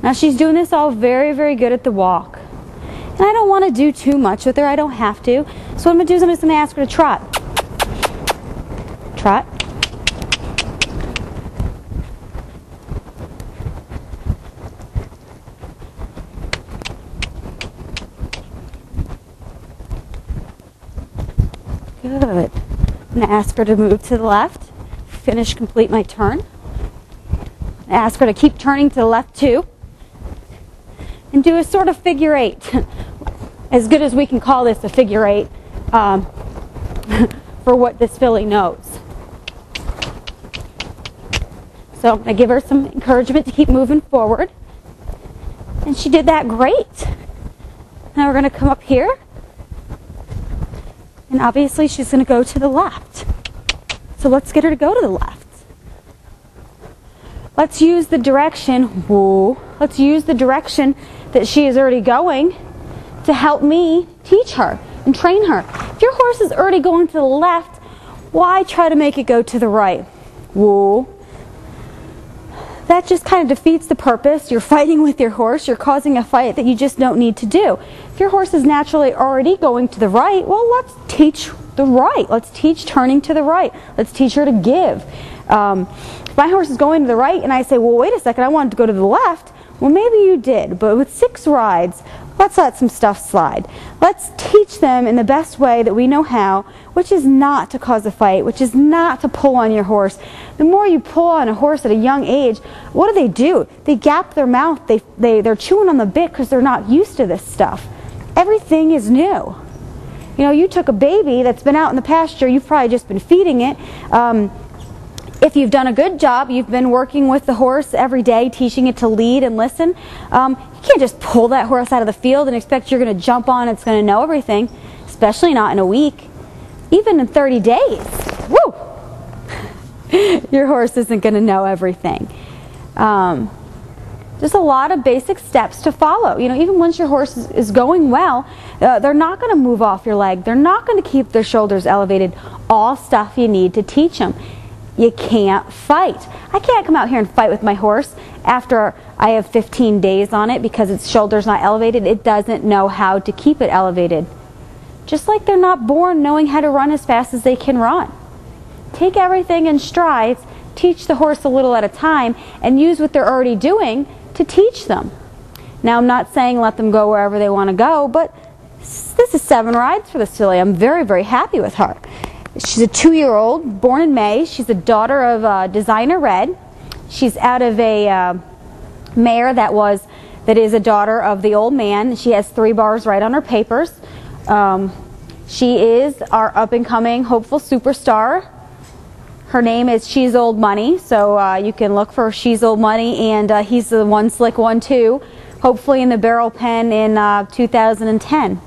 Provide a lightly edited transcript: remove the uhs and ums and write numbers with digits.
Now she's doing this all very, very good at the walk. And I don't want to do too much with her. I don't have to. So what I'm going to do is I'm just going to ask her to trot. Trot. Good. I'm going to ask her to move to the left. Complete my turn. Ask her to keep turning to the left too. And do a sort of figure eight. As good as we can call this a figure eight for what this filly knows. So I give her some encouragement to keep moving forward. And she did that great. Now we're going to come up here. And obviously she's going to go to the left. So let's get her to go to the left. Let's use the direction, let's use the direction that she is already going to help me teach her and train her. If your horse is already going to the left, why try to make it go to the right? Whoa. That just kind of defeats the purpose. You're fighting with your horse. You're causing a fight that you just don't need to do. If your horse is naturally already going to the right, well, let's teach the right. Let's teach turning to the right. Let's teach her to give. If my horse is going to the right and I say, well, wait a second, I wanted to go to the left. Well, maybe you did, but with 6 rides, let's let some stuff slide. Let's teach them in the best way that we know how, which is not to cause a fight, which is not to pull on your horse. The more you pull on a horse at a young age, what do? They gap their mouth. They're chewing on the bit because they're not used to this stuff. Everything is new. You know, you took a baby that's been out in the pasture, you've probably just been feeding it. If you've done a good job, you've been working with the horse every day, teaching it to lead and listen. You can't just pull that horse out of the field and expect you're going to jump on, it's going to know everything, especially not in a week. Even in 30 days. Woo! Your horse isn't going to know everything. There's a lot of basic steps to follow. You know, even once your horse is going well, they're not going to move off your leg. They're not going to keep their shoulders elevated. All stuff you need to teach them. You can't fight. I can't come out here and fight with my horse after I have 15 days on it because its shoulder's not elevated. It doesn't know how to keep it elevated. Just like they're not born knowing how to run as fast as they can run. Take everything in strides, teach the horse a little at a time, and use what they're already doing to teach them. Now, I'm not saying let them go wherever they want to go, but this is 7 rides for this filly. I'm very, very happy with her. She's a 2-year-old, born in May. She's a daughter of Designer Red. She's out of a mare that is a daughter of the old man. She has 3 bars right on her papers. She is our up-and-coming hopeful superstar. Her name is She's Old Money, so you can look for She's Old Money, and he's the one slick one too, hopefully in the barrel pen in 2010.